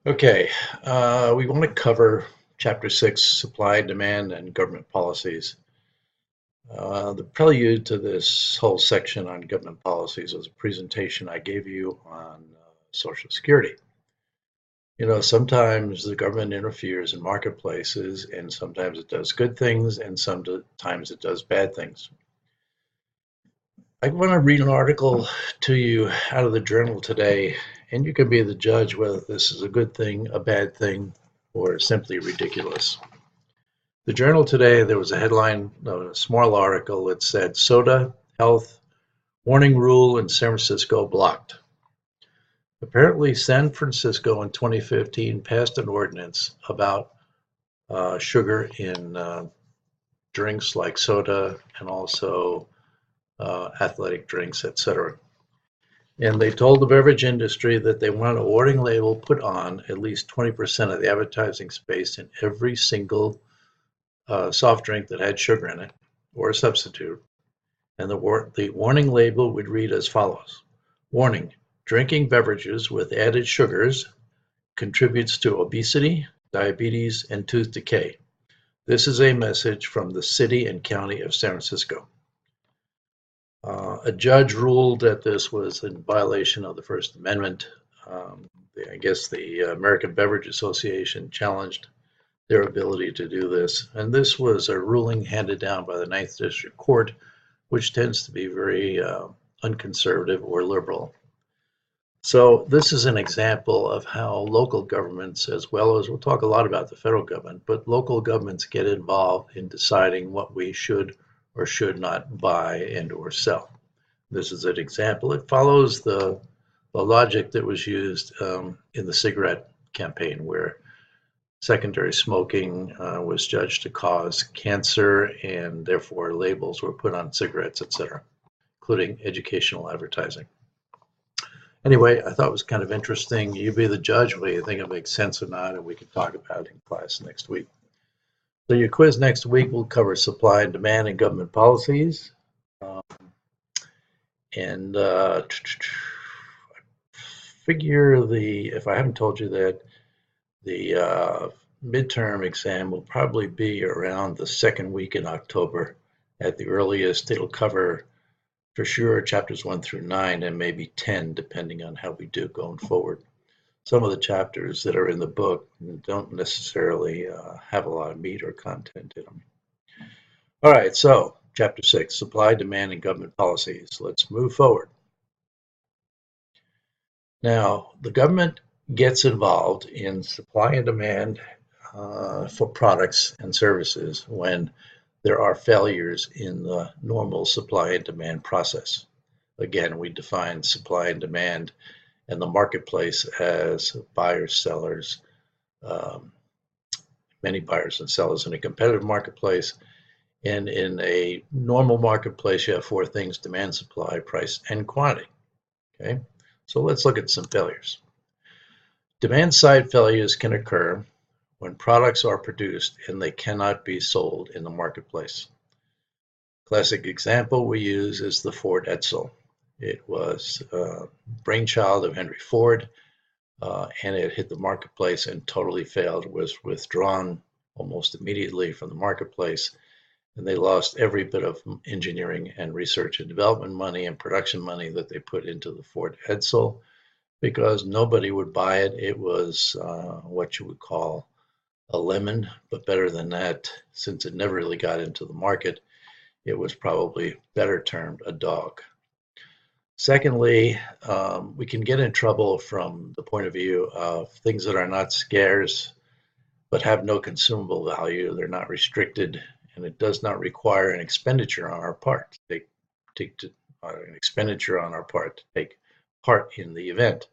Okay, we want to cover Chapter 6, Supply, Demand, and Government Policies. The prelude to this whole section on government policies was a presentation I gave you on Social Security. You know, sometimes the government interferes in marketplaces, and sometimes it does good things, and sometimes it does bad things. I want to read an article to you out of the Journal today, and you can be the judge whether this is a good thing, a bad thing, or simply ridiculous. The Journal today, there was a headline of a small article that said Soda Health Warning Rule in San Francisco blocked. Apparently, San Francisco in 2015 passed an ordinance about sugar in drinks like soda and also athletic drinks, etc. And they told the beverage industry that they want a warning label put on at least 20% of the advertising space in every single soft drink that had sugar in it or a substitute. And the warning label would read as follows. Warning, drinking beverages with added sugars contributes to obesity, diabetes, and tooth decay. This is a message from the city and county of San Francisco. A judge ruled that this was in violation of the First Amendment. I guess the American Beverage Association challenged their ability to do this. And this was a ruling handed down by the Ninth District Court, which tends to be very unconservative or liberal. So this is an example of how local governments, as well as we'll talk a lot about the federal government, but local governments get involved in deciding what we should or should not buy and or sell. This is an example. It follows the logic that was used in the cigarette campaign, where secondary smoking was judged to cause cancer, and therefore labels were put on cigarettes, etc., including educational advertising. Anyway, I thought it was kind of interesting. You be the judge whether you think it makes sense or not, and we can talk about it in class next week. So your quiz next week will cover supply and demand and government policies. Um, and figure if I haven't told you that, the midterm exam will probably be around the second week in October at the earliest. It'll cover for sure chapters 1 through 9 and maybe 10 depending on how we do going forward. Some of the chapters that are in the book don't necessarily have a lot of meat or content in them. All right, so chapter 6, supply, demand, and government policies. Let's move forward. Now, the government gets involved in supply and demand for products and services when there are failures in the normal supply and demand process. Again, we define supply and demand and the marketplace as buyers, sellers, many buyers and sellers in a competitive marketplace. And in a normal marketplace, you have four things: demand, supply, price, and quantity. Okay, so let's look at some failures. Demand side failures can occur when products are produced and they cannot be sold in the marketplace. Classic example we use is the Ford Edsel. It was a brainchild of Henry Ford, and it hit the marketplace and totally failed. It was withdrawn almost immediately from the marketplace, and they lost every bit of engineering and research and development money and production money that they put into the Ford Edsel because nobody would buy it. It was what you would call a lemon, but better than that, since it never really got into the market, it was probably better termed a dog. Secondly, we can get in trouble from the point of view of things that are not scarce but have no consumable value. They're not restricted, and it does not require an expenditure on our part to take part in the event.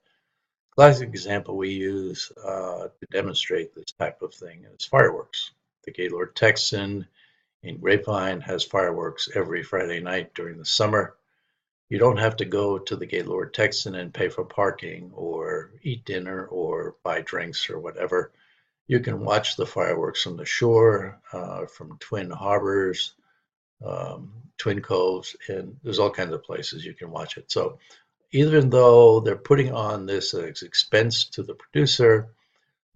Classic example we use to demonstrate this type of thing is fireworks. The Gaylord Texan in Grapevine has fireworks every Friday night during the summer. You don't have to go to the Gaylord Texan and pay for parking or eat dinner or buy drinks or whatever. You can watch the fireworks from the shore, from Twin Harbors, Twin Coves, and there's all kinds of places you can watch it. So even though they're putting on this as expense to the producer,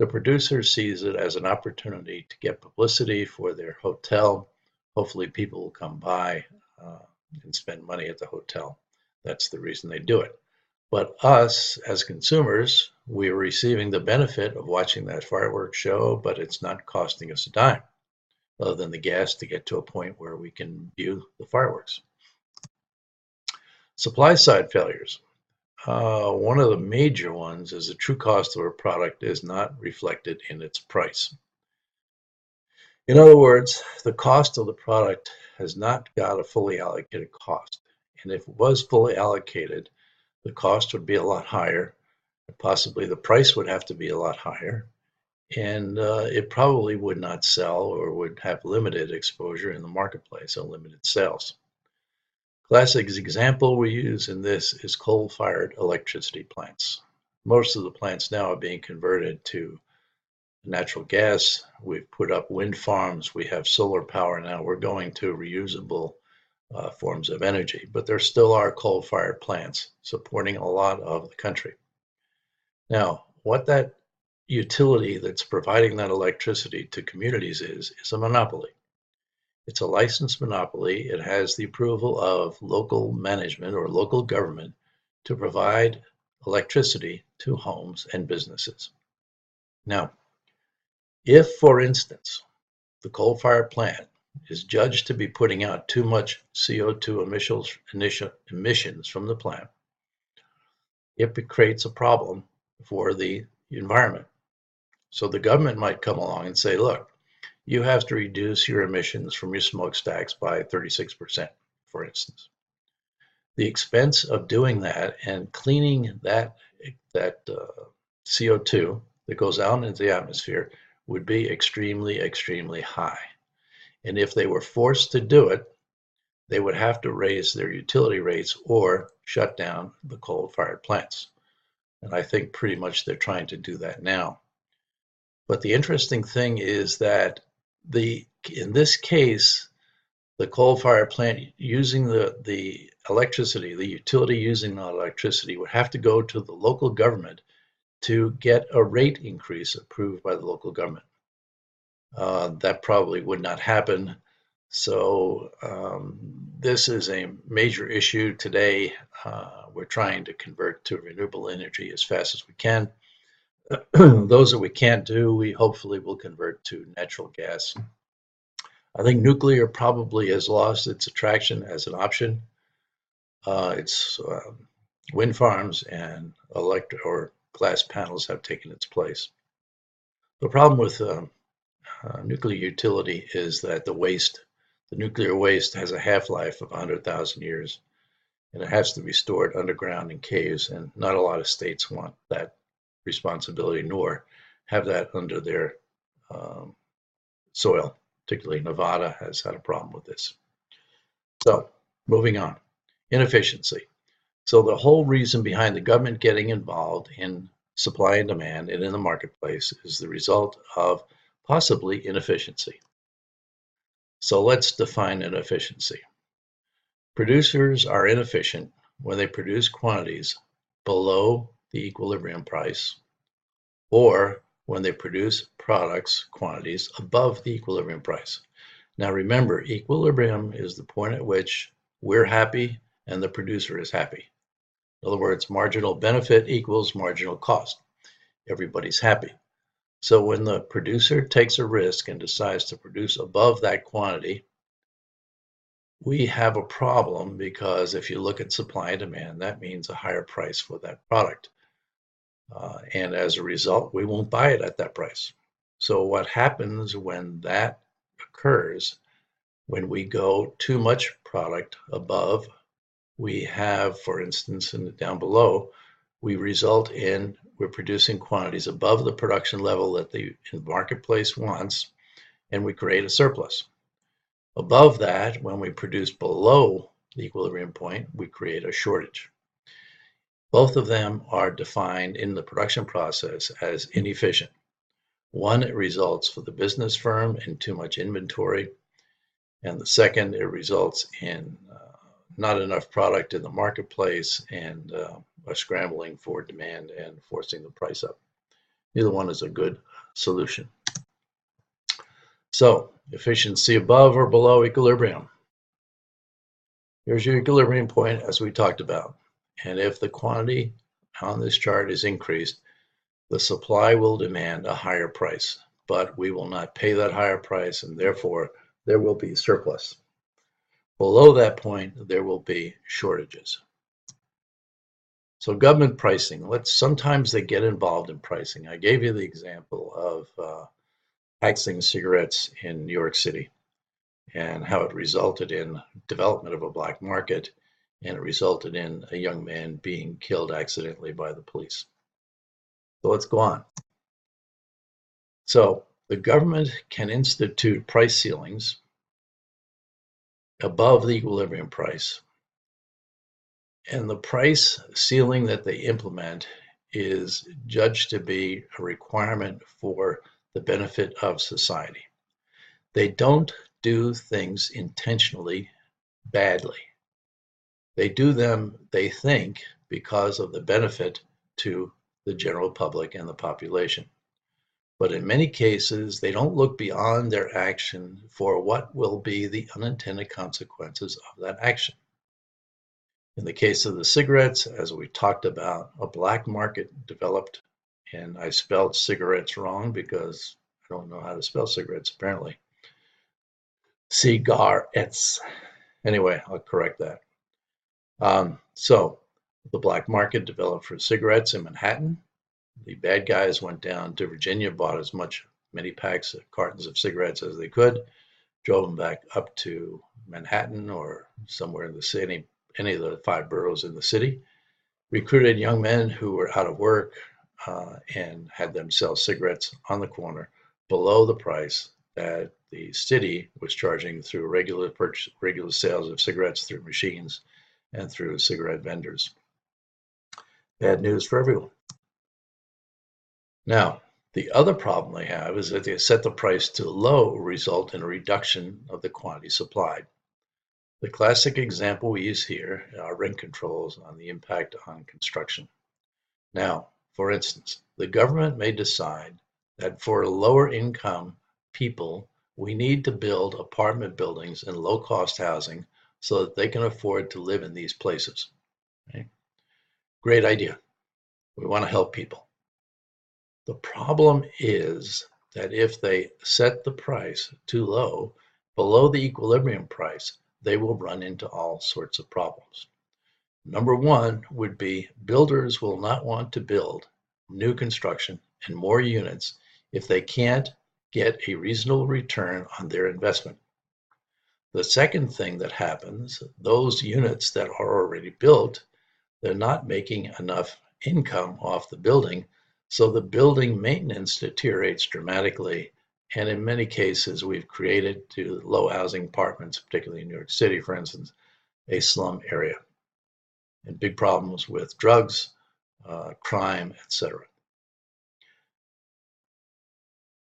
The producer sees it as an opportunity to get publicity for their hotel. Hopefully, people will come by and spend money at the hotel. That's the reason they do it. But us, as consumers, we are receiving the benefit of watching that fireworks show, but it's not costing us a dime, other than the gas to get to a point where we can view the fireworks. Supply side failures. One of the major ones is the true cost of a product is not reflected in its price. In other words, the cost of the product has not got a fully allocated cost. And if it was fully allocated, the cost would be a lot higher. Possibly the price would have to be a lot higher. And it probably would not sell or would have limited exposure in the marketplace or limited sales. Classic example we use in this is coal-fired electricity plants. Most of the plants now are being converted to natural gas. We've put up wind farms. We have solar power now. We're going to reusable forms of energy, but there still are coal-fired plants supporting a lot of the country. Now, what that utility that's providing that electricity to communities is a monopoly. It's a licensed monopoly. It has the approval of local management or local government to provide electricity to homes and businesses. Now, if, for instance, the coal-fired plant is judged to be putting out too much CO2 emissions from the plant, it creates a problem for the environment. So the government might come along and say, look, you have to reduce your emissions from your smokestacks by 36%, for instance. The expense of doing that and cleaning that CO2 that goes out into the atmosphere would be extremely, extremely high. And if they were forced to do it, they would have to raise their utility rates or shut down the coal-fired plants. And I think pretty much they're trying to do that now. But the interesting thing is that in this case, the coal-fired plant using the electricity, the utility using the electricity would have to go to the local government to get a rate increase approved by the local government. That probably would not happen. So this is a major issue today. We're trying to convert to renewable energy as fast as we can. Those that we can't do, we hopefully will convert to natural gas. I think nuclear probably has lost its attraction as an option. It's wind farms and electric or glass panels have taken its place. The problem with nuclear utility is that the nuclear waste has a half-life of 100,000 years, and it has to be stored underground in caves, and not a lot of states want that responsibility nor have that under their soil. Particularly Nevada has had a problem with this. So moving on, inefficiency. So the whole reason behind the government getting involved in supply and demand and in the marketplace is the result of possibly inefficiency. So let's define inefficiency. Producers are inefficient when they produce quantities below the equilibrium price or when they produce products quantities above the equilibrium price. Now remember, equilibrium is the point at which we're happy and the producer is happy. In other words, marginal benefit equals marginal cost. Everybody's happy. So when the producer takes a risk and decides to produce above that quantity, we have a problem because if you look at supply and demand, that means a higher price for that product. And as a result, we won't buy it at that price. So what happens when that occurs, when we go too much product above, we have, for instance, down below, we're producing quantities above the production level that the marketplace wants, and we create a surplus. Above that, when we produce below the equilibrium point, we create a shortage. Both of them are defined in the production process as inefficient. One, it results for the business firm in too much inventory, and the second, it results in not enough product in the marketplace and a scrambling for demand and forcing the price up. Neither one is a good solution. So, efficiency above or below equilibrium. Here's your equilibrium point as we talked about. And if the quantity on this chart is increased, the supply will demand a higher price, but we will not pay that higher price, and therefore there will be surplus. Below that point, there will be shortages. So government pricing, sometimes they get involved in pricing. I gave you the example of taxing cigarettes in New York City and how it resulted in development of a black market, and it resulted in a young man being killed accidentally by the police. So let's go on. So the government can institute price ceilings above the equilibrium price. And the price ceiling that they implement is judged to be a requirement for the benefit of society. They don't do things intentionally badly. They do them, they think, because of the benefit to the general public and the population. But in many cases, they don't look beyond their action for what will be the unintended consequences of that action. In the case of the cigarettes, as we talked about, a black market developed, and I spelled cigarettes wrong because I don't know how to spell cigarettes apparently. Cigarettes. Anyway, I'll correct that. So the black market developed for cigarettes in Manhattan. The bad guys went down to Virginia, bought many packs of cartons of cigarettes as they could, drove them back up to Manhattan or somewhere in the city, any of the 5 boroughs in the city, recruited young men who were out of work and had them sell cigarettes on the corner below the price that the city was charging through regular sales of cigarettes through machines and through cigarette vendors. Bad news for everyone. Now, the other problem they have is that they set the price too low, result in a reduction of the quantity supplied. The classic example we use here are rent controls on the impact on construction. Now, for instance, the government may decide that for lower income people, we need to build apartment buildings and low-cost housing so that they can afford to live in these places. Okay? Great idea. We want to help people. The problem is that if they set the price too low, below the equilibrium price, they will run into all sorts of problems. Number one would be builders will not want to build new construction and more units if they can't get a reasonable return on their investment. The second thing that happens, those units that are already built, they're not making enough income off the building, so the building maintenance deteriorates dramatically. And in many cases, we've created to low housing apartments, particularly in New York City, for instance, a slum area, and big problems with drugs, crime, etc.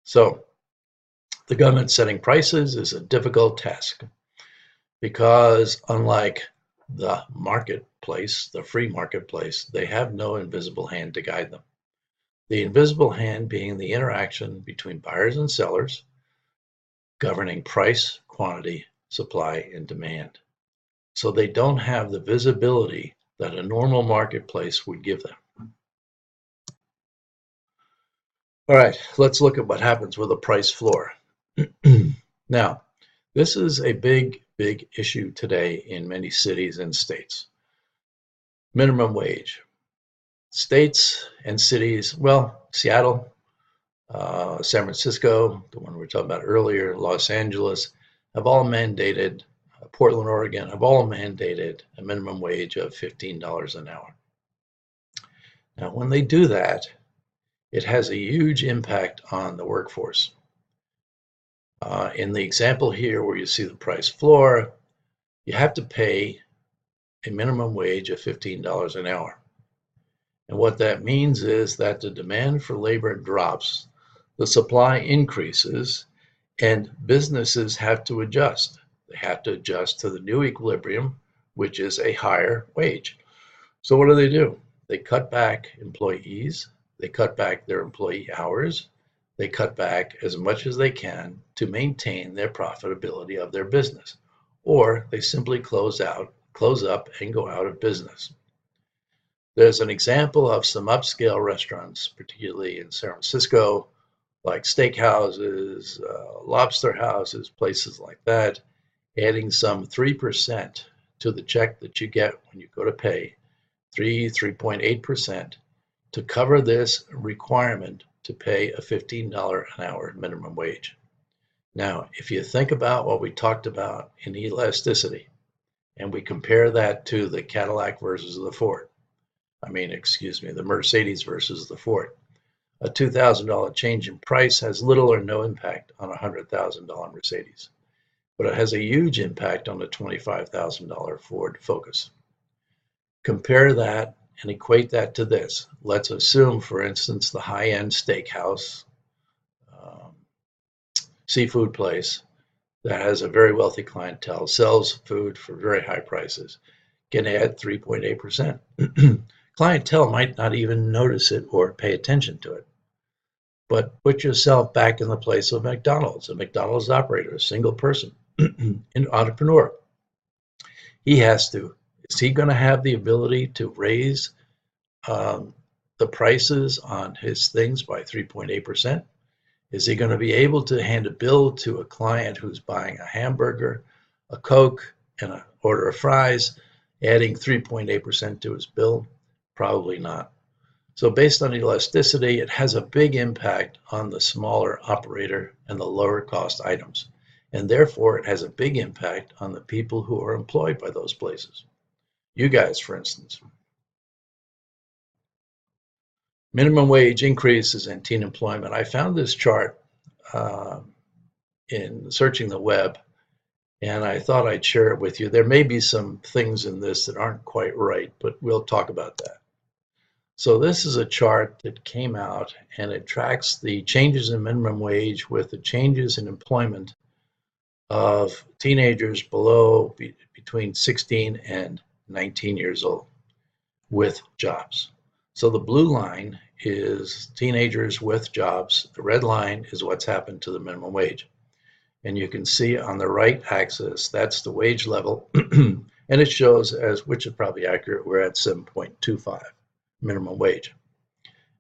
So the government setting prices is a difficult task because unlike the marketplace, the free marketplace, they have no invisible hand to guide them. The invisible hand being the interaction between buyers and sellers, governing price, quantity, supply, and demand. So they don't have the visibility that a normal marketplace would give them. All right, let's look at what happens with a price floor. Now, this is a big issue today in many cities and states. Minimum wage. States and cities, well, Seattle, San Francisco, the one we were talking about earlier, Los Angeles, have all mandated, Portland, Oregon, have all mandated a minimum wage of $15 an hour. Now, when they do that, it has a huge impact on the workforce. In the example here where you see the price floor, you have to pay a minimum wage of $15 an hour. And what that means is that the demand for labor drops, the supply increases, and businesses have to adjust. They have to adjust to the new equilibrium, which is a higher wage. So what do? They cut back employees, They cut back their employee hours. They cut back as much as they can to maintain their profitability of their business, or they simply close up, and go out of business. There's an example of some upscale restaurants, particularly in San Francisco, like steakhouses, lobster houses, places like that, adding some 3% to the check that you get when you go to pay, 3.8%, to cover this requirement to pay a $15 an hour minimum wage. Now, if you think about what we talked about in elasticity, and we compare that to the Cadillac versus the Ford, the Mercedes versus the Ford, a $2,000 change in price has little or no impact on a $100,000 Mercedes, but it has a huge impact on the $25,000 Ford Focus. Compare that and equate that to this. Let's assume, for instance, the high-end steakhouse, seafood place that has a very wealthy clientele, sells food for very high prices, can add 3.8%. Clientele might not even notice it or pay attention to it. But put yourself back in the place of McDonald's, a McDonald's operator, a single person, an entrepreneur. Is he going to have the ability to raise the prices on his things by 3.8%? Is he going to be able to hand a bill to a client who's buying a hamburger, a Coke, and an order of fries, adding 3.8% to his bill? Probably not. So based on elasticity, it has a big impact on the smaller operator and the lower cost items. And therefore, it has a big impact on the people who are employed by those places. You guys, for instance. Minimum wage increases and teen employment. I found this chart in searching the web, and I thought I'd share it with you. There may be some things in this that aren't quite right, but we'll talk about that. So this is a chart that came out, and it tracks the changes in minimum wage with the changes in employment of teenagers between 16 and 19 years old with jobs. So the blue line is teenagers with jobs. The red line is what's happened to the minimum wage. And you can see on the right axis, that's the wage level. And it shows, which is probably accurate, we're at 7.25 minimum wage.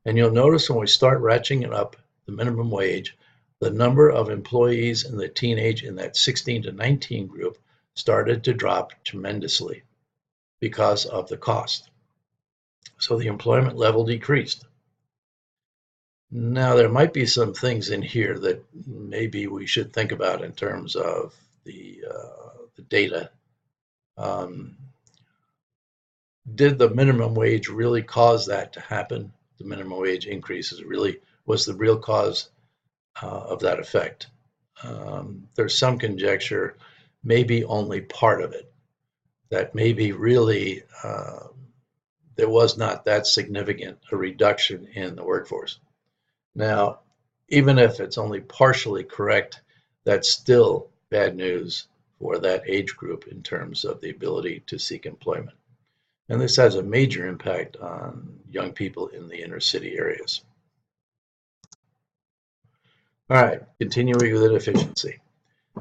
And you'll notice when we start ratcheting up the minimum wage, the number of employees in the teenage in that 16 to 19 group started to drop tremendously because of the cost. So the employment level decreased. Now, there might be some things in here that maybe we should think about in terms of the data. Did the minimum wage really cause that to happen? The minimum wage increases really was the real cause of that effect. There's some conjecture, maybe only part of it, that maybe really there was not that significant a reduction in the workforce. Now, even if it's only partially correct, that's still bad news for that age group in terms of the ability to seek employment. And this has a major impact on young people in the inner city areas. All right, continuing with inefficiency.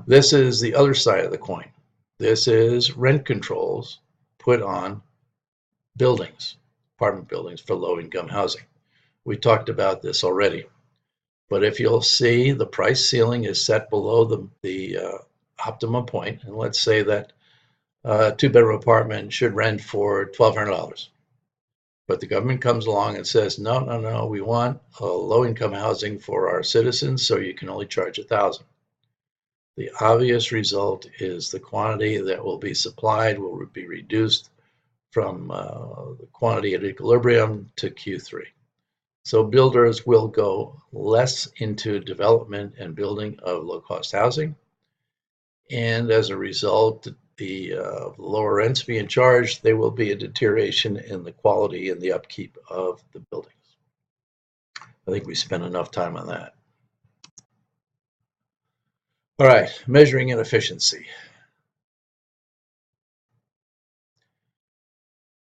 This is the other side of the coin. This is rent controls put on buildings, apartment buildings for low-income housing. We talked about this already. But if you'll see, the price ceiling is set below the optimum point. And let's say that a two-bedroom apartment should rent for $1,200. But the government comes along and says, no, we want low-income housing for our citizens, so you can only charge $1,000. The obvious result is the quantity that will be supplied will be reduced from the quantity at equilibrium to Q3. So builders will go less into development and building of low-cost housing. And as a result, the lower rents being charged, there will be a deterioration in the quality and the upkeep of the buildings. I think we spent enough time on that. All right, measuring inefficiency.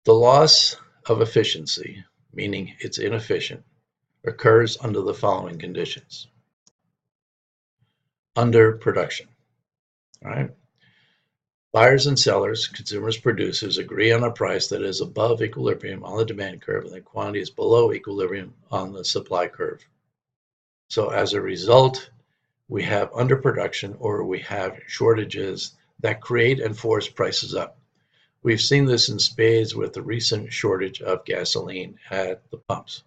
The loss of efficiency, meaning it's inefficient, occurs under the following conditions. Underproduction. All right. Buyers and sellers, consumers, producers agree on a price that is above equilibrium on the demand curve and the quantity is below equilibrium on the supply curve. So as a result, we have underproduction or we have shortages that create and force prices up. We've seen this in spades with the recent shortage of gasoline at the pumps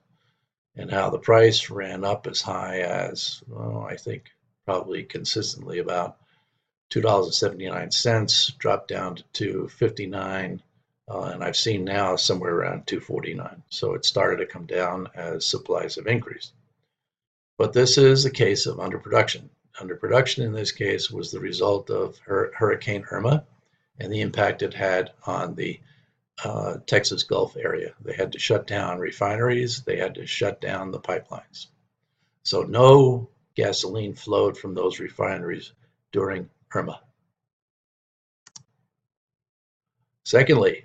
and how the price ran up as high as, well, I think probably consistently about $2.79, dropped down to $2.59, and I've seen now somewhere around $2.49. So it started to come down as supplies have increased. But this is a case of underproduction. Underproduction in this case was the result of Hurricane Irma and the impact it had on the Texas Gulf area. They had to shut down refineries, they had to shut down the pipelines. So no gasoline flowed from those refineries during Irma. Secondly,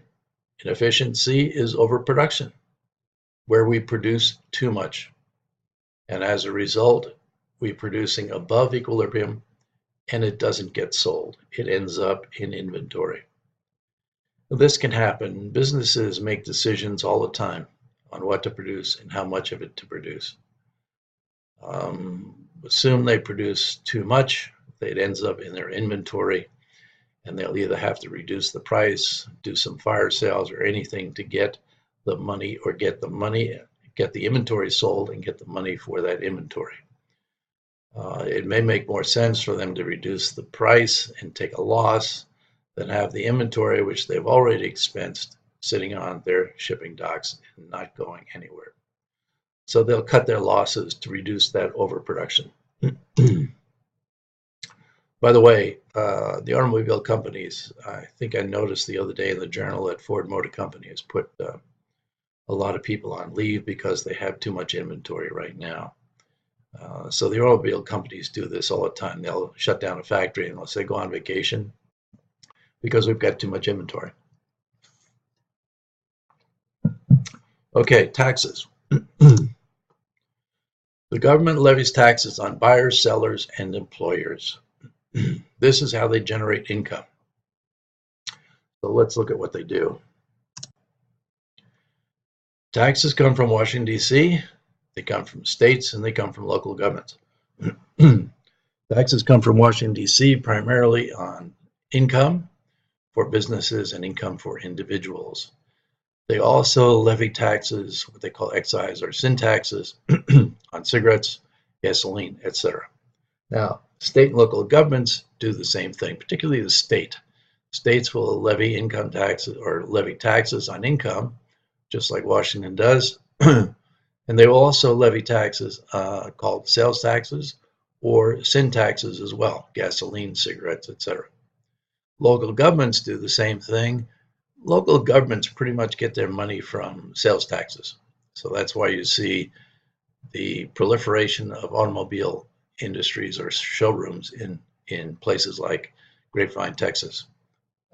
inefficiency is overproduction, where we produce too much. And as a result, we're producing above equilibrium and it doesn't get sold. It ends up in inventory. This can happen. Businesses make decisions all the time on what to produce and how much of it to produce. Assume they produce too much, it ends up in their inventory, and they'll either have to reduce the price, do some fire sales or anything to get the money or get the inventory sold and get the money for that inventory. It may make more sense for them to reduce the price and take a loss than have the inventory, which they've already expensed, sitting on their shipping docks and not going anywhere. So they'll cut their losses to reduce that overproduction. By the way, the automobile companies, I think I noticed the other day in the journal that Ford Motor Company has put a lot of people on leave because they have too much inventory right now. So the automobile companies do this all the time. They'll shut down a factory and they'll say go on vacation because we've got too much inventory. Okay, taxes. The government levies taxes on buyers, sellers, and employers. This is how they generate income. So let's look at what they do. Taxes come from Washington, D.C., they come from states, and they come from local governments. Taxes come from Washington, D.C. primarily on income for businesses and income for individuals. They also levy taxes, what they call excise or sin taxes, on cigarettes, gasoline, etc. Now, state and local governments do the same thing, particularly the state. States will levy income taxes or levy taxes on income, just like Washington does. And they will also levy taxes called sales taxes or sin taxes as well, gasoline, cigarettes, etc. Local governments do the same thing. Local governments pretty much get their money from sales taxes. So that's why you see the proliferation of automobile industries or showrooms in places like Grapevine, Texas.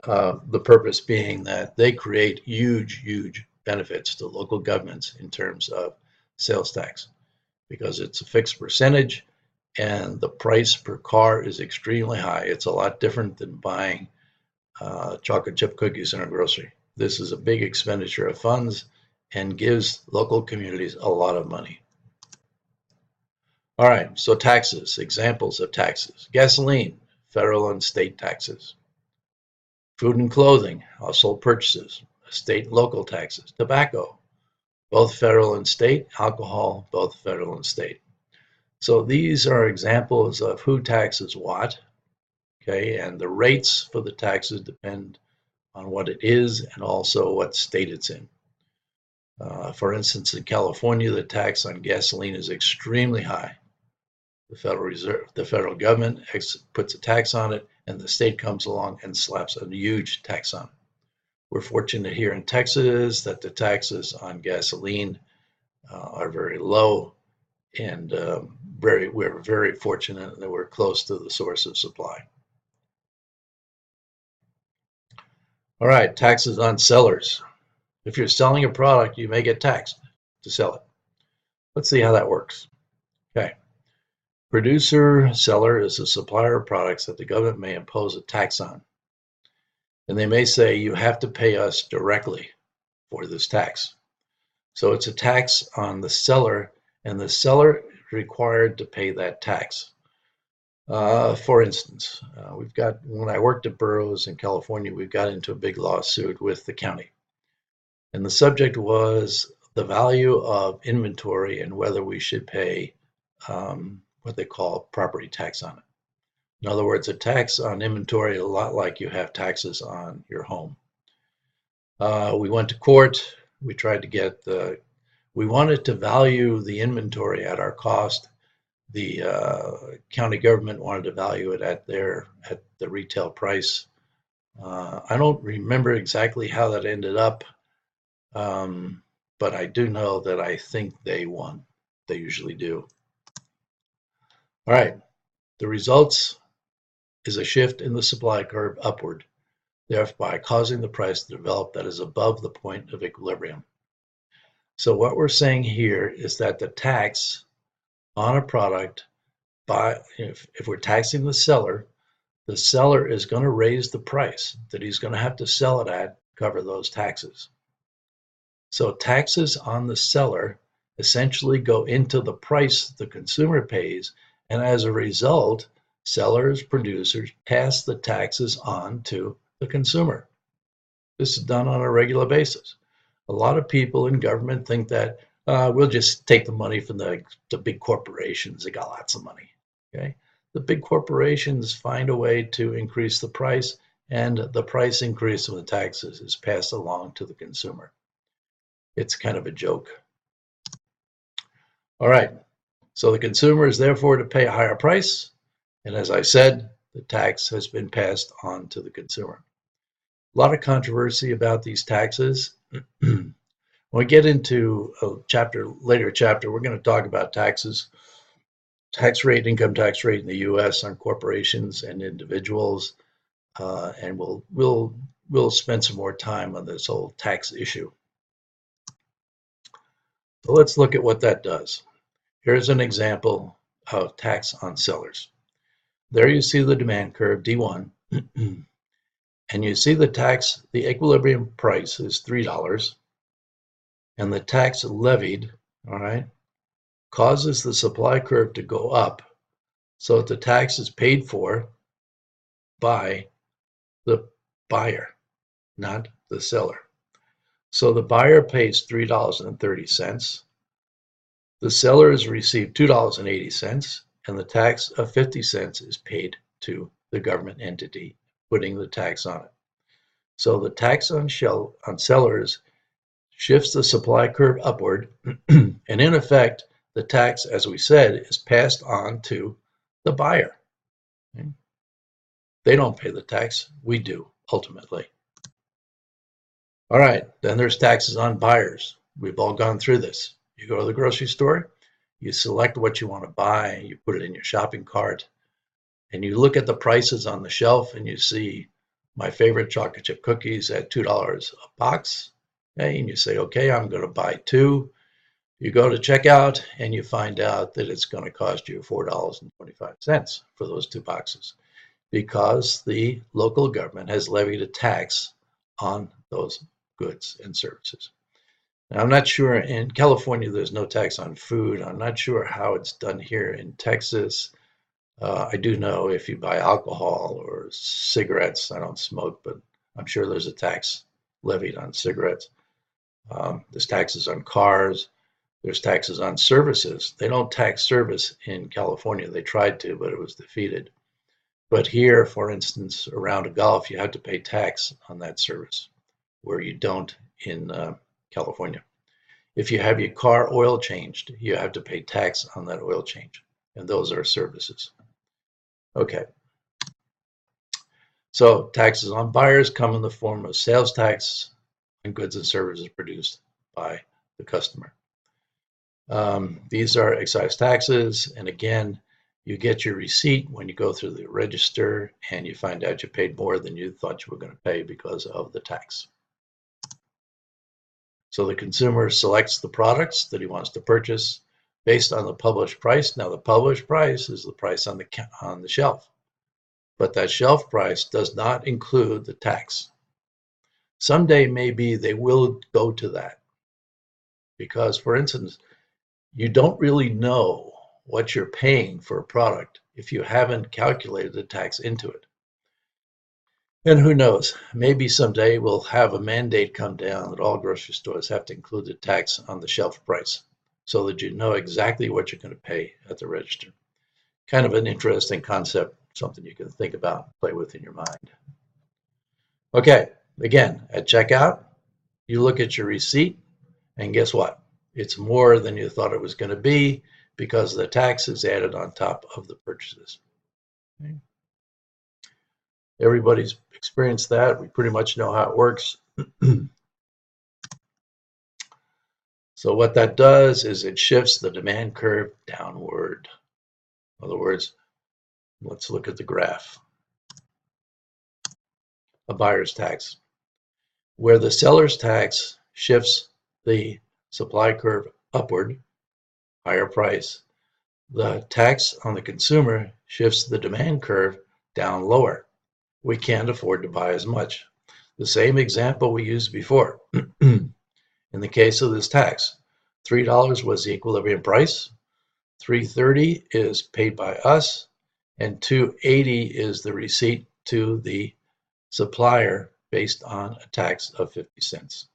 The purpose being that they create huge benefits to local governments in terms of sales tax because it's a fixed percentage and the price per car is extremely high. It's a lot different than buying chocolate chip cookies in a grocery. This is a big expenditure of funds and gives local communities a lot of money. All right, so taxes, examples of taxes. Gasoline, federal and state taxes. Food and clothing, household purchases, state and local taxes. Tobacco, both federal and state. Alcohol, both federal and state. So these are examples of who taxes what, okay, and the rates for the taxes depend on what it is and also what state it's in. For instance, in California, the tax on gasoline is extremely high. The federal government puts a tax on it, and the state comes along and slaps a huge tax on it. We're fortunate here in Texas that the taxes on gasoline are very low, and we're very fortunate that we're close to the source of supply. All right, taxes on sellers. If you're selling a product, you may get taxed to sell it. Let's see how that works. Okay. Producer, seller is a supplier of products that the government may impose a tax on. And they may say, you have to pay us directly for this tax. So it's a tax on the seller, and the seller is required to pay that tax. For instance, when I worked at Burroughs in California, we got into a big lawsuit with the county. And the subject was the value of inventory and whether we should pay what they call property tax on it. In other words, a tax on inventory, a lot like you have taxes on your home. We went to court. We tried to get we wanted to value the inventory at our cost. The county government wanted to value it at the retail price. I don't remember exactly how that ended up, but I do know that I think they won. They usually do. All right, the results is a shift in the supply curve upward, thereby causing the price to develop that is above the point of equilibrium. So what we're saying here is that the tax on a product, if we're taxing the seller is going to raise the price that he's going to have to sell it at to cover those taxes. So taxes on the seller essentially go into the price the consumer pays, and as a result, sellers, producers pass the taxes on to the consumer. This is done on a regular basis. A lot of people in government think that we'll just take the money from the big corporations. They got lots of money. Okay, the big corporations find a way to increase the price, and the price increase of the taxes is passed along to the consumer. It's kind of a joke. All right, so the consumer is therefore to pay a higher price, and as I said, the tax has been passed on to the consumer. A lot of controversy about these taxes. When we get into a later chapter, we're going to talk about taxes, tax rate, income tax rate in the U.S. on corporations and individuals, and we'll spend some more time on this whole tax issue. So let's look at what that does. Here's an example of tax on sellers. There you see the demand curve, D1, and you see the equilibrium price is $3, and the tax levied, all right, causes the supply curve to go up, so that the tax is paid for by the buyer, not the seller. So the buyer pays $3.30. The seller has received $2.80, and the tax of 50 cents is paid to the government entity putting the tax on it. So the tax on sellers shifts the supply curve upward, and in effect, the tax, as we said, is passed on to the buyer. Okay? They don't pay the tax, we do, ultimately. All right, then there's taxes on buyers. We've all gone through this. You go to the grocery store, you select what you want to buy, you put it in your shopping cart, and you look at the prices on the shelf and you see my favorite chocolate chip cookies at $2 a box. Okay, and you say, okay, I'm going to buy 2. You go to checkout and you find out that it's going to cost you $4.25 for those 2 boxes because the local government has levied a tax on those goods and services. Now, I'm not sure in California there's no tax on food. I'm not sure how it's done here in Texas. I do know if you buy alcohol or cigarettes, I don't smoke, but I'm sure there's a tax levied on cigarettes. There's taxes on cars. There's taxes on services. They don't tax service in California. They tried to, but it was defeated. But here, for instance, around a golf, you have to pay tax on that service, where you don't in California. If you have your car oil changed, you have to pay tax on that oil change, and those are services. Okay. So taxes on buyers come in the form of sales tax on goods and services produced by the customer. These are excise taxes, and again, you get your receipt when you go through the register and you find out you paid more than you thought you were going to pay because of the tax. So the consumer selects the products that he wants to purchase. based on the published price. Now, the published price is the price on the shelf, but that shelf price does not include the tax. Someday, maybe they will go to that because, for instance, you don't really know what you're paying for a product if you haven't calculated the tax into it. And who knows, maybe someday we'll have a mandate come down that all grocery stores have to include the tax on the shelf price so that you know exactly what you're going to pay at the register. Kind of an interesting concept, something you can think about, play with in your mind. Okay, again, at checkout, you look at your receipt, and guess what? It's more than you thought it was going to be because the tax is added on top of the purchases. Okay. Everybody's experienced that. We pretty much know how it works. So what that does is it shifts the demand curve downward. In other words, let's look at the graph. A buyer's tax, where the seller's tax shifts the supply curve upward, higher price. The tax on the consumer shifts the demand curve down lower. We can't afford to buy as much. The same example we used before. In the case of this tax, $3 was the equilibrium price, $3.30 is paid by us, and $2.80 is the receipt to the supplier based on a tax of 50 cents.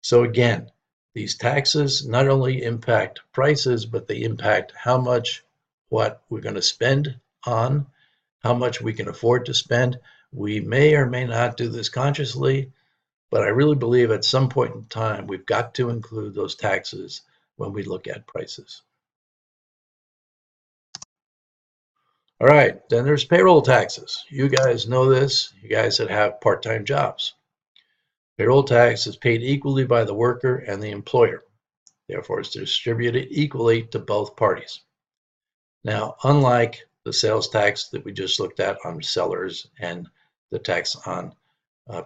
So again, these taxes not only impact prices, but they impact how much what we're going to spend on, how much we can afford to spend. We may or may not do this consciously, but I really believe at some point in time, we've got to include those taxes when we look at prices. All right, then there's payroll taxes. You guys know this, you guys that have part-time jobs. Payroll tax is paid equally by the worker and the employer. Therefore, it's distributed equally to both parties. Now, unlike the sales tax that we just looked at on sellers and the tax on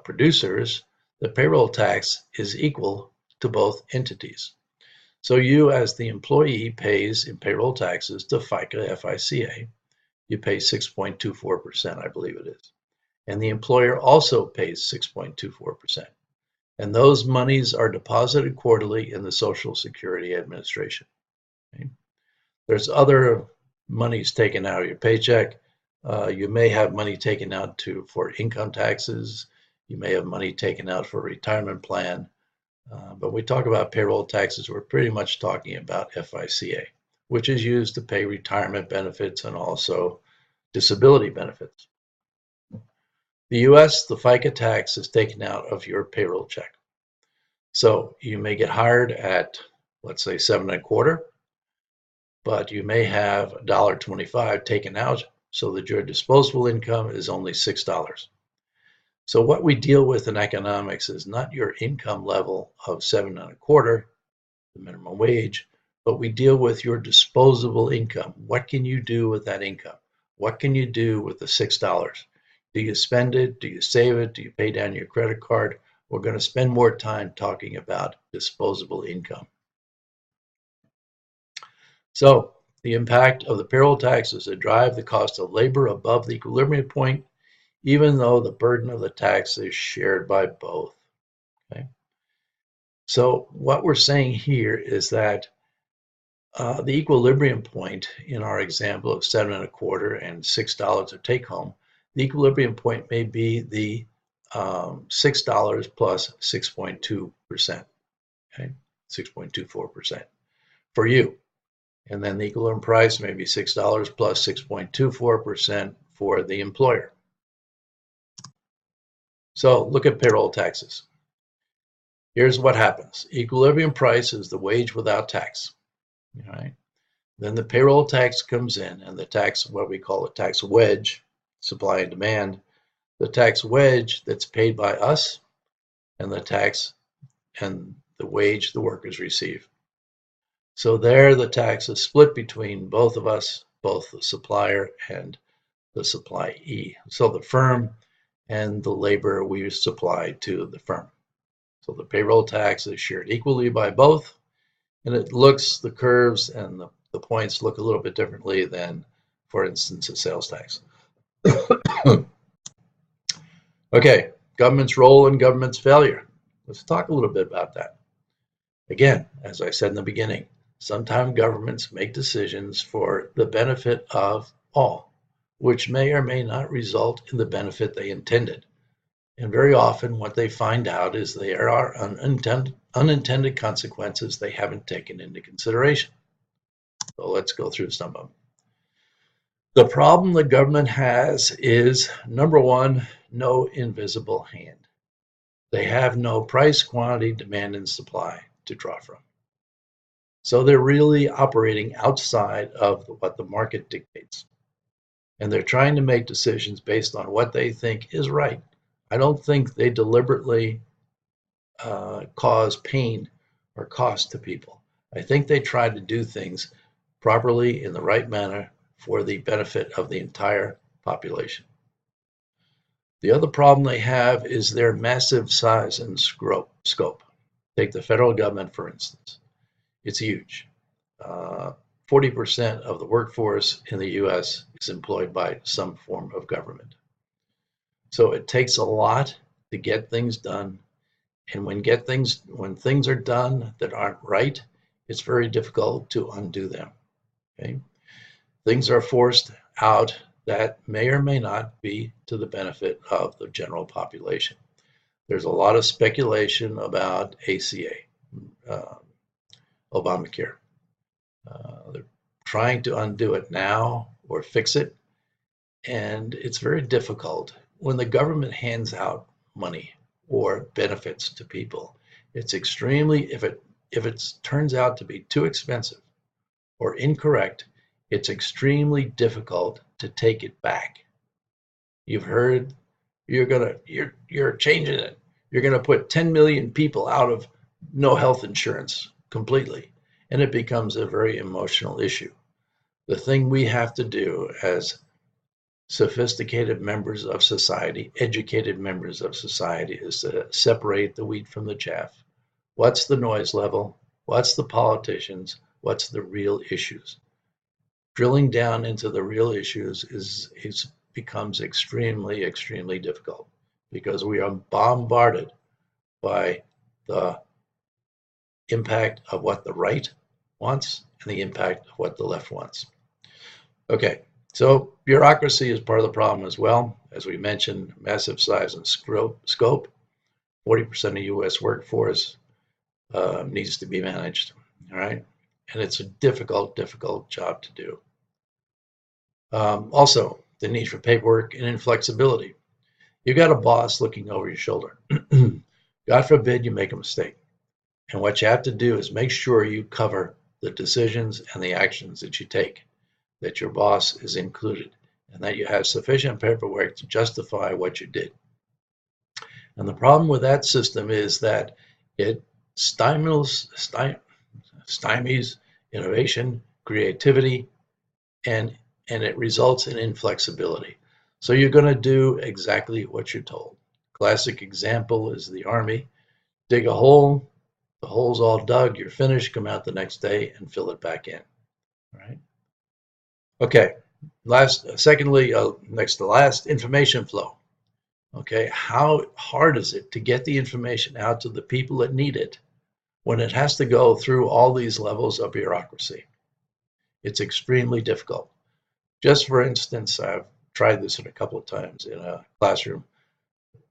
producers, the payroll tax is equal to both entities. So you, as the employee, pays in payroll taxes to FICA, F-I-C-A. You pay 6.24%, I believe it is. And the employer also pays 6.24%. And those monies are deposited quarterly in the Social Security Administration. Okay? There's other monies taken out of your paycheck. You may have money taken out for income taxes. You may have money taken out for a retirement plan. But when we talk about payroll taxes, we're pretty much talking about FICA, which is used to pay retirement benefits and also disability benefits. The U.S., the FICA tax is taken out of your payroll check. So you may get hired at, let's say, 7.25, but you may have $1.25 taken out so that your disposable income is only $6. So what we deal with in economics is not your income level of 7.25, the minimum wage, but we deal with your disposable income. What can you do with that income? What can you do with the $6? Do you spend it? Do you save it? Do you pay down your credit card? We're going to spend more time talking about disposable income. So the impact of the payroll tax is to drive the cost of labor above the equilibrium point, even though the burden of the tax is shared by both. Okay? So what we're saying here is that the equilibrium point in our example of 7.25 and $6 of take home, the equilibrium point may be the $6 plus 6.2%, okay, 6.24% for you. And then the equilibrium price may be $6 plus 6.24% for the employer. So look at payroll taxes. Here's what happens. Equilibrium price is the wage without tax. All right. Then the payroll tax comes in, and the tax, what we call a tax wedge, supply and demand, the tax wedge that's paid by us, and the tax and the wage the workers receive. So there the tax is split between both of us, both the supplier and the supplyee. So the firm and the labor we supply to the firm. So the payroll tax is shared equally by both, And it looks, the curves and the points look a little bit differently than, for instance, a sales tax. Okay, government's role and government's failure. Let's talk a little bit about that. Again, as I said in the beginning, sometimes governments make decisions for the benefit of all, which may or may not result in the benefit they intended. And very often what they find out is there are unintended consequences they haven't taken into consideration. So let's go through some of them. The problem the government has is, number one, no invisible hand. They have no price, quantity, demand, and supply to draw from. So they're really operating outside of what the market dictates. And they're trying to make decisions based on what they think is right. I don't think they deliberately cause pain or cost to people. I think they try to do things properly in the right manner for the benefit of the entire population. The other problem they have is their massive size and scope. Take the federal government, for instance. It's huge. 40% of the workforce in the US is employed by some form of government. So it takes a lot to get things done. And when things are done that aren't right, it's very difficult to undo them. Okay? Things are forced out that may or may not be to the benefit of the general population. There's a lot of speculation about ACA, Obamacare. They're trying to undo it now or fix it, and it's very difficult. When the government hands out money or benefits to people, it's extremely, if it turns out to be too expensive or incorrect, it's extremely difficult to take it back. You've heard you're changing it. You're going to put 10 million people out of no health insurance completely, and it becomes a very emotional issue. The thing we have to do as sophisticated members of society, educated members of society, is to separate the wheat from the chaff. What's the noise level? What's the politicians? What's the real issues? Drilling down into the real issues becomes extremely, extremely difficult because we are bombarded by the impact of what the right wants and the impact of what the left wants. Okay, so bureaucracy is part of the problem as well. As we mentioned, massive size and scope. 40% of U.S. workforce needs to be managed, all right? And it's a difficult, difficult job to do. Also, the need for paperwork and inflexibility. You've got a boss looking over your shoulder. God forbid you make a mistake. And what you have to do is make sure you cover the decisions and the actions that you take, that your boss is included, and that you have sufficient paperwork to justify what you did. And the problem with that system is that it stymies innovation, creativity, and it results in inflexibility. So you're going to do exactly what you're told. Classic example is the Army. Dig a hole, the hole's all dug, you're finished, come out the next day and fill it back in. All right. Okay. Secondly, next to last, information flow. Okay, how hard is it to get the information out to the people that need it when it has to go through all these levels of bureaucracy? It's extremely difficult. Just for instance, I've tried this a couple of times in a classroom.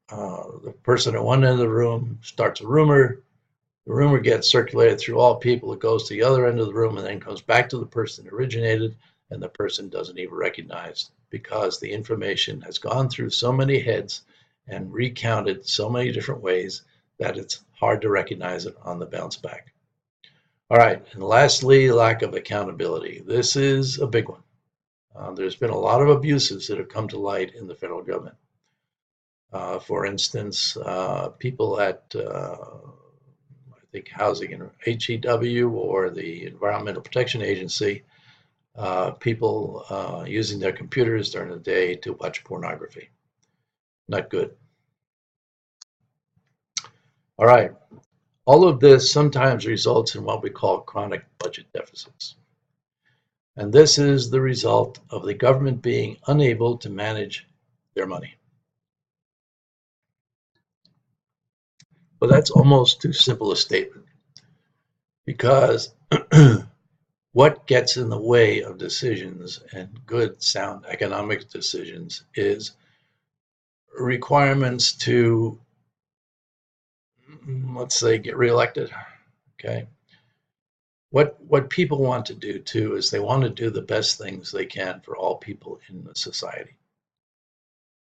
The person at one end of the room starts a rumor. The rumor gets circulated through all people. It goes to the other end of the room and then comes back to the person that originated, and the person doesn't even recognize because the information has gone through so many heads and recounted so many different ways that it's hard to recognize it on the bounce back. All right, and lastly, lack of accountability. This is a big one. There's been a lot of abuses that have come to light in the federal government. For instance, people at, I think, Housing and HEW or the Environmental Protection Agency, people using their computers during the day to watch pornography. Not good. All right. All of this sometimes results in what we call chronic budget deficits. And this is the result of the government being unable to manage their money. But that's almost too simple a statement, because what gets in the way of decisions and good, sound economic decisions is requirements to, let's say, get reelected. Okay. What people want to do too is they want to do the best things they can for all people in the society.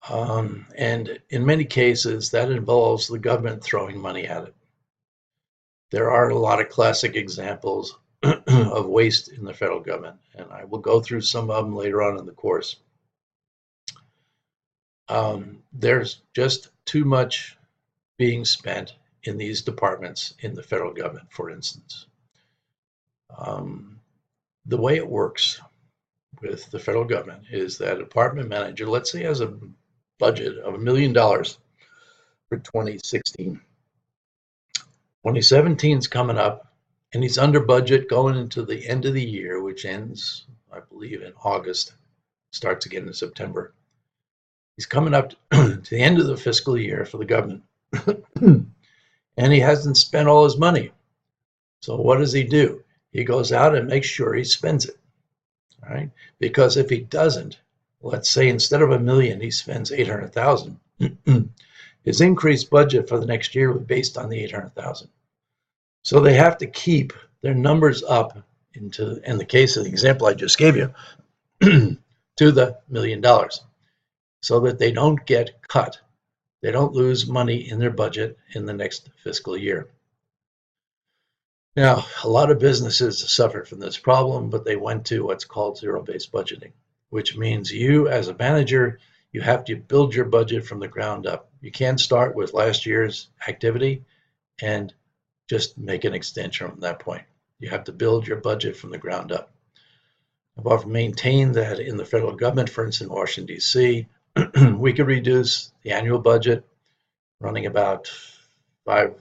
And in many cases, that involves the government throwing money at it. There are a lot of classic examples of waste in the federal government, and I will go through some of them later on in the course. There's just too much being spent in these departments in the federal government, for instance. The way it works with the federal government is that a department manager, let's say, has a budget of $1 million for 2016. 2017 is coming up, and he's under budget going into the end of the year, which ends, I believe, in August, starts again in September. He's coming up to the end of the fiscal year for the government, and he hasn't spent all his money. So what does he do? He goes out and makes sure he spends it, all right? Because if he doesn't, let's say instead of $1 million, he spends $800,000. His increased budget for the next year was based on the $800,000. So they have to keep their numbers up into, in the case of the example I just gave you, to the $1 million, so that they don't get cut. They don't lose money in their budget in the next fiscal year. Now, a lot of businesses suffered from this problem, but they went to what's called zero-based budgeting, which means you, as a manager, you have to build your budget from the ground up. You can't start with last year's activity and just make an extension from that point. You have to build your budget from the ground up. I've often maintained that in the federal government, for instance, Washington, D.C., we could reduce the annual budget running about $450,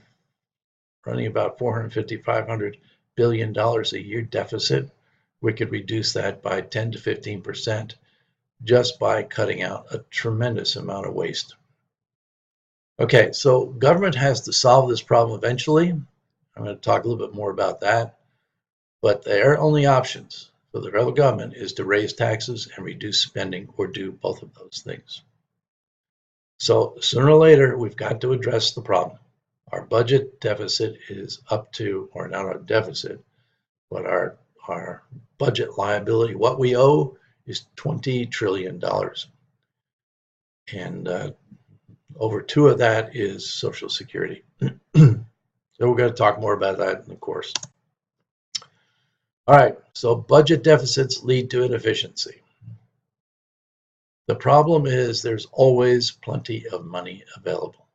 $500 billion a year deficit. We could reduce that by 10 to 15% just by cutting out a tremendous amount of waste. Okay, so government has to solve this problem eventually. I'm going to talk a little bit more about that. But their only options for the federal government is to raise taxes and reduce spending, or do both of those things. So sooner or later, we've got to address the problem. Our budget deficit is up to, or not a deficit, but our budget liability, what we owe, is $20 trillion. And over $2 trillion of that is Social Security. So we're going to talk more about that in the course. All right, so budget deficits lead to inefficiency. The problem is there's always plenty of money available.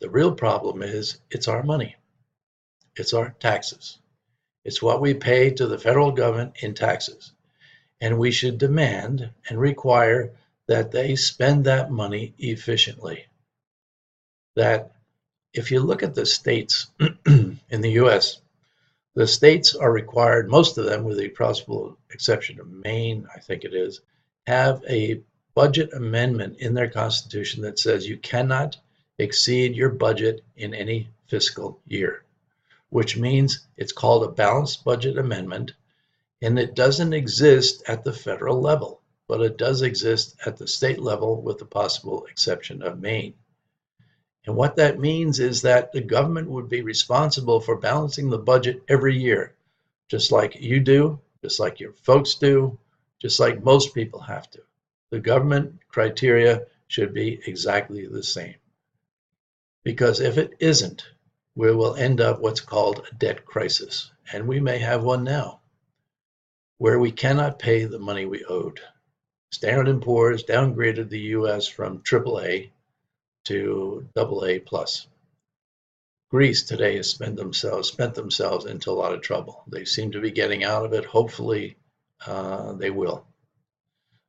The real problem is it's our money. It's our taxes. It's what we pay to the federal government in taxes. And we should demand and require that they spend that money efficiently. That if you look at the states in the US, the states are required, most of them with the possible exception of Maine, I think it is, have a budget amendment in their constitution that says you cannot exceed your budget in any fiscal year, which means it's called a balanced budget amendment, and it doesn't exist at the federal level, but it does exist at the state level with the possible exception of Maine. And what that means is that the government would be responsible for balancing the budget every year, just like you do, just like your folks do, just like most people have to. The government criteria should be exactly the same. Because if it isn't, we will end up what's called a debt crisis. And we may have one now, where we cannot pay the money we owed. Standard & Poor's downgraded the U.S. from AAA to AA+. Greece today has spent themselves into a lot of trouble. They seem to be getting out of it. Hopefully they will.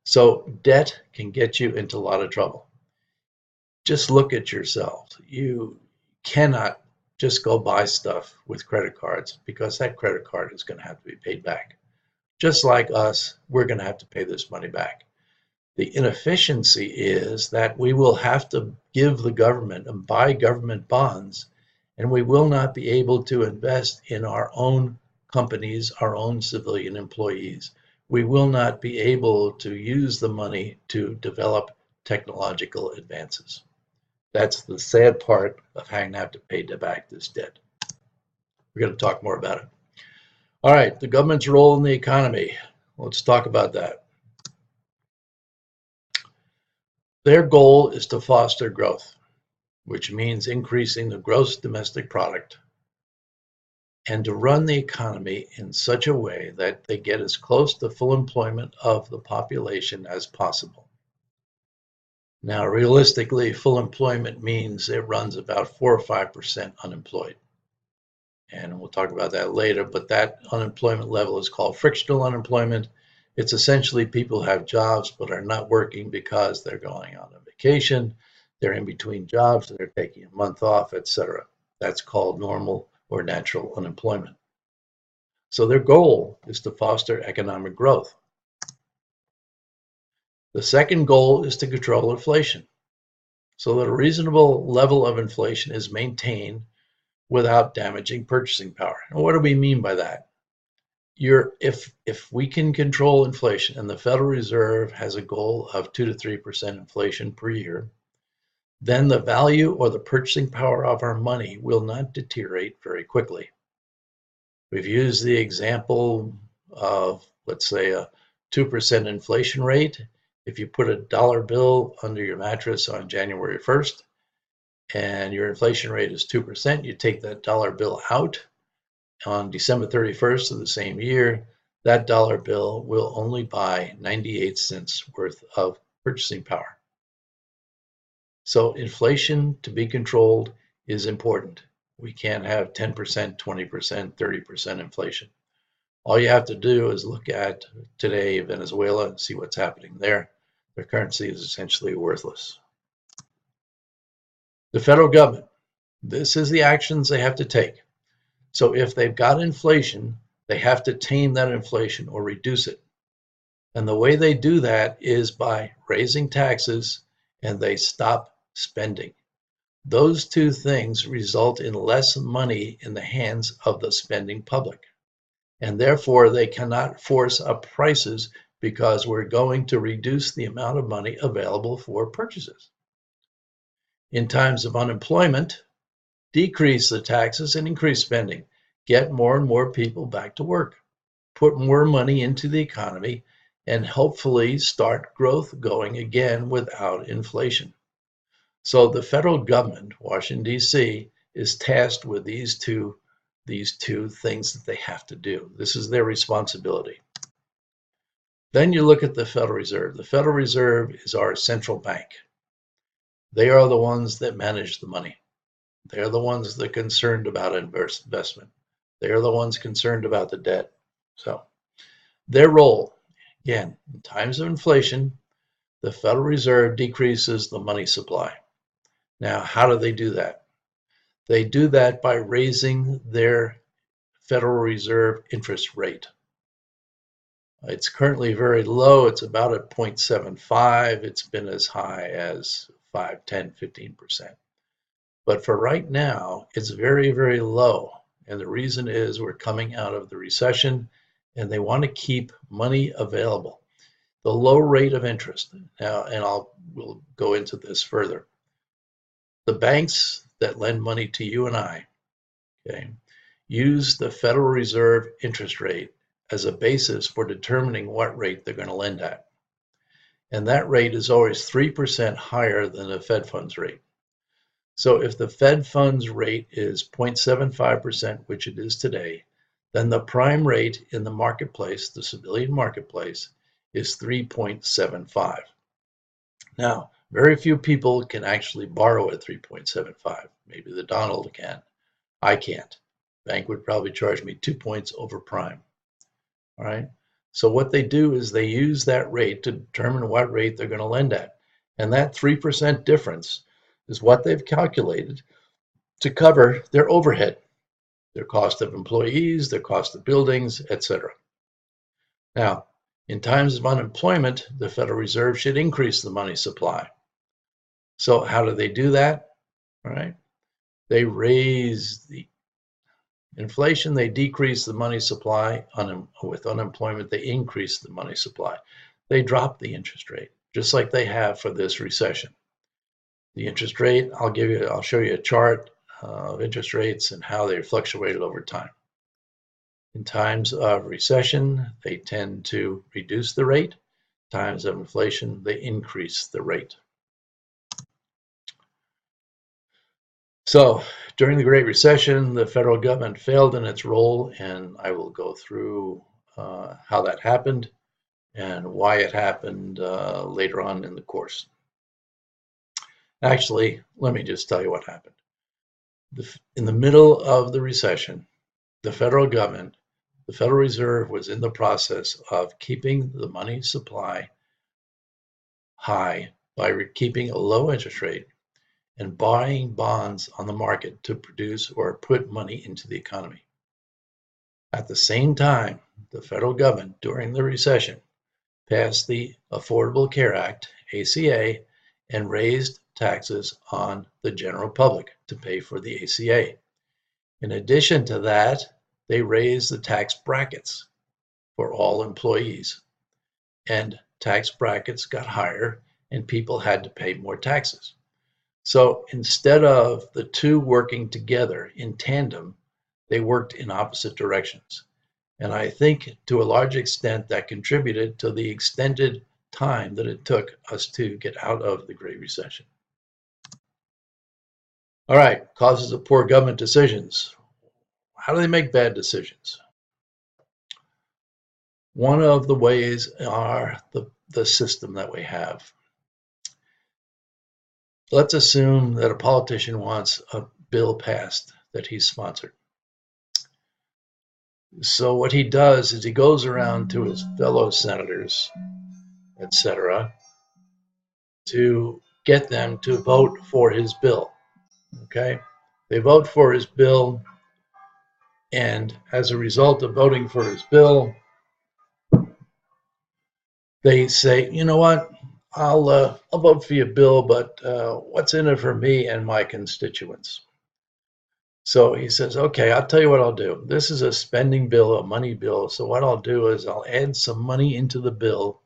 So debt can get you into a lot of trouble. Just look at yourselves. You cannot just go buy stuff with credit cards because that credit card is going to have to be paid back. Just like us, we're going to have to pay this money back. The inefficiency is that we will have to give the government and buy government bonds, and we will not be able to invest in our own companies, our own civilian employees. We will not be able to use the money to develop technological advances. That's the sad part of having to have to pay back this debt. We're going to talk more about it. All right, the government's role in the economy. Let's talk about that. Their goal is to foster growth, which means increasing the gross domestic product, and to run the economy in such a way that they get as close to full employment of the population as possible. Now, realistically, full employment means it runs about 4 or 5% unemployed. And we'll talk about that later, but that unemployment level is called frictional unemployment. It's essentially people who have jobs but are not working because they're going on a vacation, they're in between jobs, they're taking a month off, etc. That's called normal or natural unemployment. So their goal is to foster economic growth. The second goal is to control inflation so that a reasonable level of inflation is maintained without damaging purchasing power. And what do we mean by that? If we can control inflation, and the Federal Reserve has a goal of 2 to 3% inflation per year, then the value or the purchasing power of our money will not deteriorate very quickly. We've used the example of, let's say, a 2% inflation rate. If you put a dollar bill under your mattress on January 1st and your inflation rate is 2%, you take that dollar bill out on December 31st of the same year, that dollar bill will only buy 98 cents worth of purchasing power. So inflation, to be controlled, is important. We can't have 10%, 20%, 30% inflation. All you have to do is look at today Venezuela and see what's happening there. Their currency is essentially worthless. The federal government, this is the actions they have to take. So if they've got inflation, they have to tame that inflation or reduce it. And the way they do that is by raising taxes, and they stop spending. Those two things result in less money in the hands of the spending public. And therefore, they cannot force up prices because we're going to reduce the amount of money available for purchases. In times of unemployment, decrease the taxes and increase spending. Get more and more people back to work. Put more money into the economy and hopefully start growth going again without inflation. So the federal government, Washington, D.C., is tasked with these two things that they have to do. This is their responsibility. Then you look at the Federal Reserve. The Federal Reserve is our central bank. They are the ones that manage the money. They are the ones that are concerned about investment. They are the ones concerned about the debt. So their role, again, in times of inflation, the Federal Reserve decreases the money supply. Now, how do they do that? They do that by raising their Federal Reserve interest rate. It's currently very low. It's about at 0.75. It's been as high as 5, 10, 15%. But for right now, it's very, very low. And the reason is we're coming out of the recession and they want to keep money available. The low rate of interest. Now, and we'll go into this further. The banks that lend money to you and I, okay, use the Federal Reserve interest rate as a basis for determining what rate they're going to lend at. And that rate is always 3% higher than the Fed funds rate. So if the Fed funds rate is 0.75%, which it is today, then the prime rate in the marketplace, the civilian marketplace, is 3.75. Now, very few people can actually borrow at 3.75. Maybe the Donald can. I can't. Bank would probably charge me 2 points over prime. All right. So what they do is they use that rate to determine what rate they're going to lend at. And that 3% difference is what they've calculated to cover their overhead, their cost of employees, their cost of buildings, etc. Now, in times of unemployment, the Federal Reserve should increase the money supply. So how do they do that? All right. They raise the inflation, they decrease the money supply. With unemployment, they increase the money supply. They drop the interest rate, just like they have for this recession. The interest rate, I'll show you a chart of interest rates and how they fluctuated over time. In times of recession, they tend to reduce the rate. Times of inflation, they increase the rate. So during the Great Recession, the federal government failed in its role, and I will go through how that happened and why it happened later on in the course. Actually, let me just tell you what happened. In the middle of the recession, the federal government, the Federal Reserve, was in the process of keeping the money supply high by keeping a low interest rate and buying bonds on the market to produce or put money into the economy. At the same time, the federal government, during the recession, passed the Affordable Care Act, ACA, and raised taxes on the general public to pay for the ACA. In addition to that, they raised the tax brackets for all employees, and tax brackets got higher and people had to pay more taxes. So instead of the two working together in tandem, they worked in opposite directions. And I think to a large extent that contributed to the extended time that it took us to get out of the Great Recession. All right, causes of poor government decisions. How do they make bad decisions? One of the ways are the system that we have. Let's assume that a politician wants a bill passed that he's sponsored. So what he does is he goes around to his fellow senators, etc., to get them to vote for his bill. Okay? They vote for his bill, and as a result of voting for his bill, they say, you know what, I'll vote for your bill, but what's in it for me and my constituents? So he says, okay, I'll tell you what I'll do. This is a spending bill, a money bill. So what I'll do is I'll add some money into the bill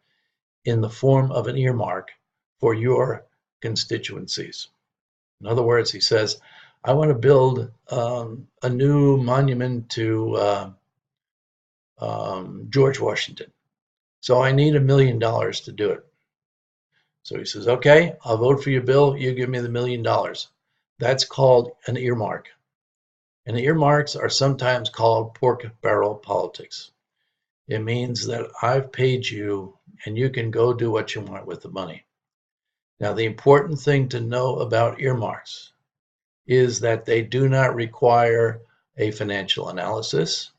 in the form of an earmark for your constituencies. In other words, he says, I want to build a new monument to George Washington. So I need $1 million to do it. So he says, okay, I'll vote for your bill. You give me the $1 million. That's called an earmark. And earmarks are sometimes called pork barrel politics. It means that I've paid you and you can go do what you want with the money. Now, the important thing to know about earmarks is that they do not require a financial analysis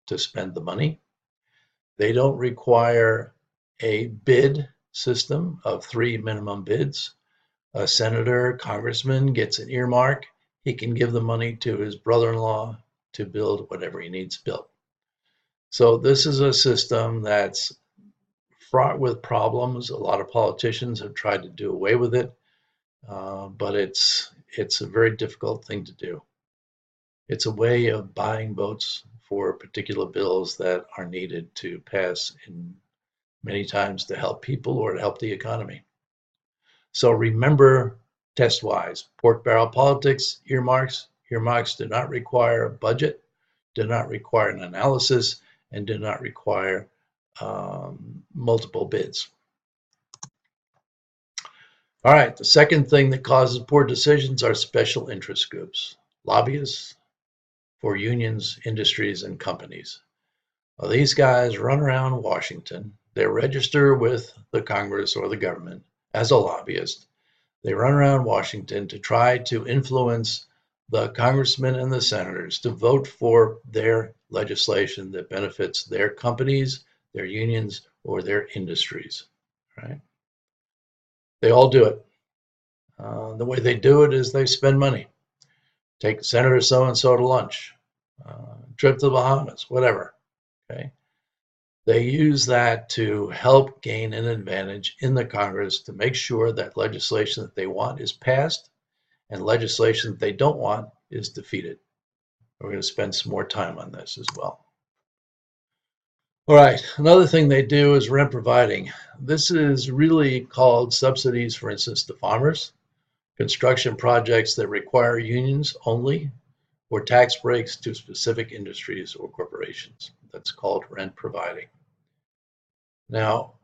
to spend the money. They don't require a bid system of 3 minimum bids. A senator, congressman gets an earmark. He can give the money to his brother-in-law to build whatever he needs built. So this is a system that's fraught with problems. A lot of politicians have tried to do away with it, but it's a very difficult thing to do. It's a way of buying votes for particular bills that are needed to pass in many times to help people or to help the economy. So remember, test-wise, pork barrel politics, earmarks. Earmarks do not require a budget, do not require an analysis, and do not require multiple bids. All right, the second thing that causes poor decisions are special interest groups, lobbyists for unions, industries, and companies. Well, these guys run around Washington. They register with the Congress or the government as a lobbyist. They run around Washington to try to influence the congressmen and the senators to vote for their legislation that benefits their companies, their unions, or their industries, right? They all do it. The way they do it is they spend money. take Senator so-and-so to lunch, trip to the Bahamas, whatever, okay? They use that to help gain an advantage in the Congress to make sure that legislation that they want is passed and legislation that they don't want is defeated. We're going to spend some more time on this as well. All right, another thing they do is rent providing. This is really called subsidies, for instance, to farmers, construction projects that require unions only, or tax breaks to specific industries or corporations. That's called rent providing. Now,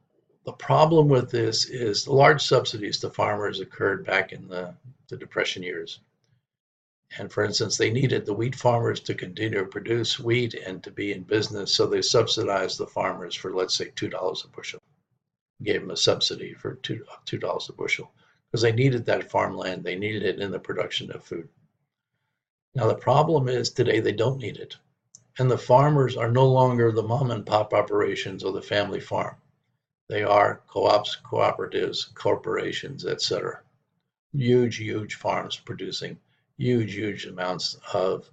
the problem with this is the large subsidies to farmers occurred back in the Depression years. And for instance, they needed the wheat farmers to continue to produce wheat and to be in business, so they subsidized the farmers for, let's say, $2 a bushel. Gave them a subsidy for $2 a bushel because they needed that farmland. They needed it in the production of food. Now, the problem is today they don't need it. And the farmers are no longer the mom and pop operations or the family farm. They are co-ops, cooperatives, corporations, etc. Huge, huge farms producing huge, huge amounts of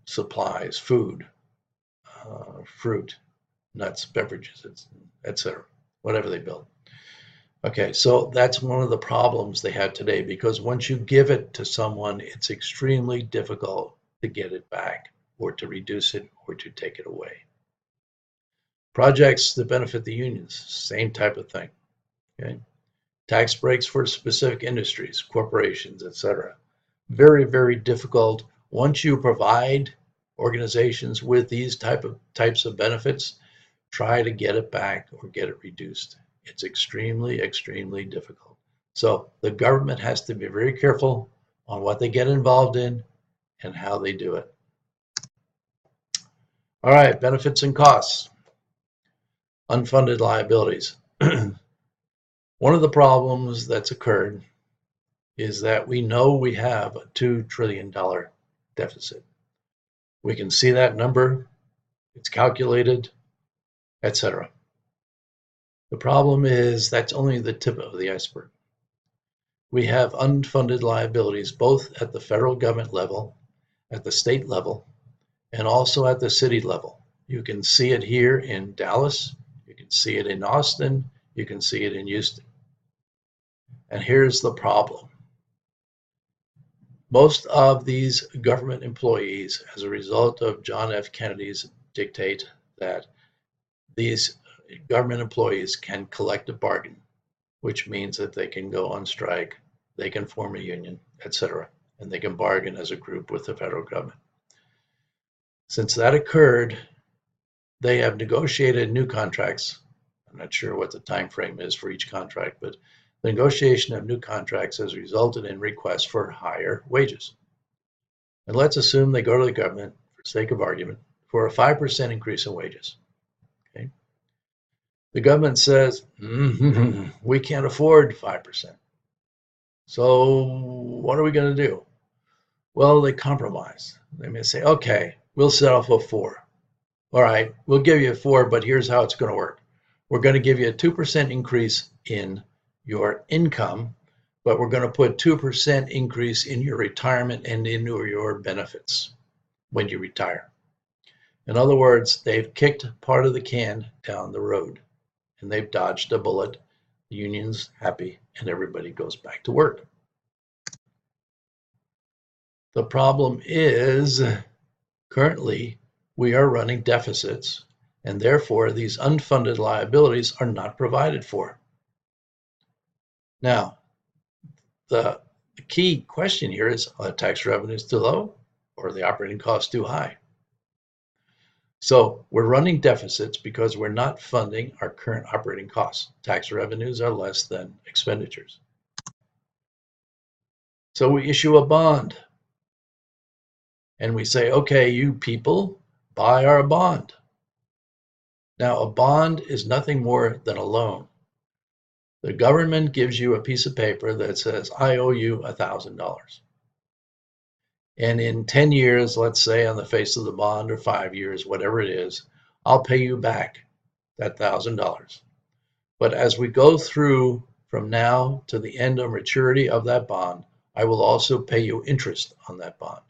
supplies, food, fruit, nuts, beverages, etc. Whatever they build. Okay, so that's one of the problems they have today, because once you give it to someone, it's extremely difficult to get it back or to reduce it or to take it away. Projects that benefit the unions, same type of thing. Okay, tax breaks for specific industries, corporations, etc. Very, very difficult. Once you provide organizations with these types of benefits, try to get it back or get it reduced. It's extremely, extremely difficult. So the government has to be very careful on what they get involved in and how they do it. All right, benefits and costs. Unfunded liabilities. One of the problems that's occurred is that we know we have a $2 trillion deficit. We can see that number, it's calculated, etc. The problem is that's only the tip of the iceberg. We have unfunded liabilities both at the federal government level, at the state level, and also at the city level. You can see it here in Dallas, you can see it in Austin, you can see it in Houston. And here's the problem. Most of these government employees, as a result of John F. Kennedy's dictate that these government employees can collect a bargain, which means that they can go on strike, they can form a union, etc., and they can bargain as a group with the federal government. Since that occurred, they have negotiated new contracts. I'm not sure what the time frame is for each contract, but the negotiation of new contracts has resulted in requests for higher wages. And let's assume they go to the government, for sake of argument, for a 5% increase in wages. Okay? The government says, we can't afford 5%. So what are we going to do? Well, they compromise. They may say, okay, we'll settle for 4. All right, we'll give you a 4, but here's how it's going to work. We're going to give you a 2% increase in your income, but we're going to put 2% increase in your retirement and into your benefits when you retire. In other words, they've kicked part of the can down the road and they've dodged a bullet. The union's happy and everybody goes back to work. The problem is currently we are running deficits and therefore these unfunded liabilities are not provided for. Now, the key question here is, are the tax revenues too low or are the operating costs too high? So we're running deficits because we're not funding our current operating costs. Tax revenues are less than expenditures. So we issue a bond and we say, okay, you people, buy our bond. Now, a bond is nothing more than a loan. The government gives you a piece of paper that says, I owe you $1,000. And in 10 years, let's say on the face of the bond, or 5 years, whatever it is, I'll pay you back that $1,000. But as we go through from now to the end of maturity of that bond, I will also pay you interest on that bond.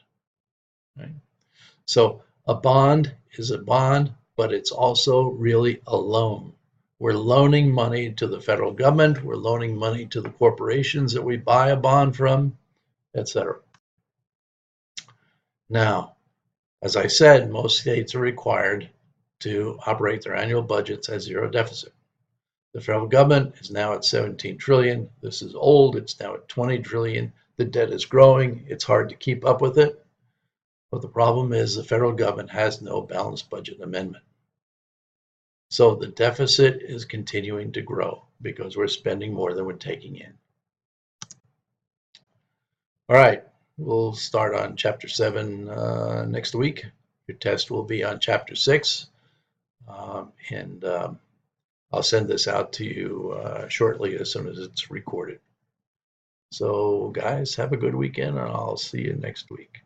Right? So a bond is a bond, but it's also really a loan. We're loaning money to the federal government, we're loaning money to the corporations that we buy a bond from, etc. Now, as I said, most states are required to operate their annual budgets at zero deficit. The federal government is now at 17 trillion. This is old. It's now at 20 trillion. The debt is growing. It's hard to keep up with it. But the problem is the federal government has no balanced budget amendment. So the deficit is continuing to grow because we're spending more than we're taking in. All right, we'll start on chapter 7 next week. Your test will be on chapter 6. And I'll send this out to you shortly as soon as it's recorded. So guys, have a good weekend and I'll see you next week.